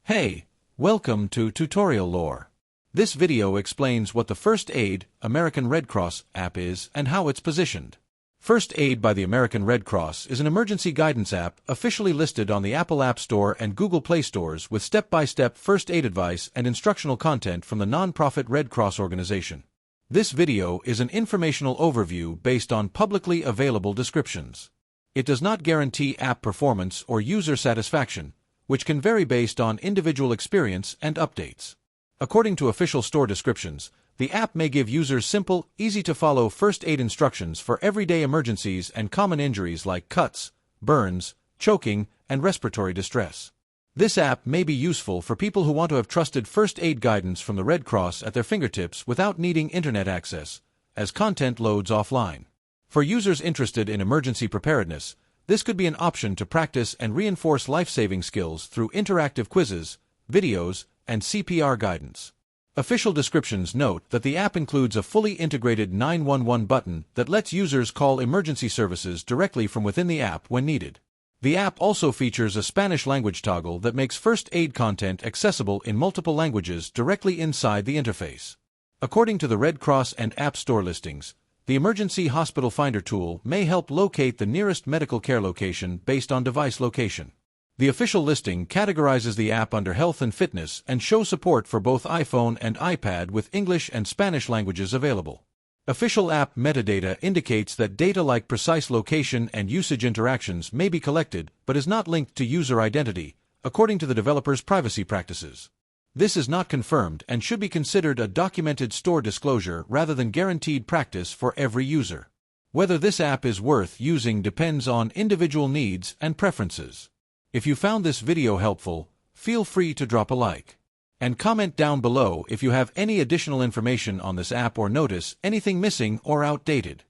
Hey, welcome to Tutorial Lore. This video explains what the First Aid American Red Cross app is and how it's positioned. First Aid by the American Red Cross is an emergency guidance app officially listed on the Apple App Store and Google Play stores with step-by-step first aid advice and instructional content from the non-profit Red Cross organization. This video is an informational overview based on publicly available descriptions. It does not guarantee app performance or user satisfaction, which can vary based on individual experience and updates. According to official store descriptions, the app may give users simple, easy-to-follow first aid instructions for everyday emergencies and common injuries like cuts, burns, choking, and respiratory distress. This app may be useful for people who want to have trusted first aid guidance from the Red Cross at their fingertips without needing internet access, as content loads offline. For users interested in emergency preparedness, this could be an option to practice and reinforce life-saving skills through interactive quizzes, videos, and CPR guidance. Official descriptions note that the app includes a fully integrated 911 button that lets users call emergency services directly from within the app when needed. The app also features a Spanish language toggle that makes first aid content accessible in multiple languages directly inside the interface. According to the Red Cross and App Store listings, the Emergency Hospital Finder tool may help locate the nearest medical care location based on device location. The official listing categorizes the app under health and fitness and shows support for both iPhone and iPad with English and Spanish languages available. Official app metadata indicates that data like precise location and usage interactions may be collected but is not linked to user identity, according to the developer's privacy practices. This is not confirmed and should be considered a documented store disclosure rather than guaranteed practice for every user. Whether this app is worth using depends on individual needs and preferences. If you found this video helpful, feel free to drop a like. And comment down below if you have any additional information on this app or notice anything missing or outdated.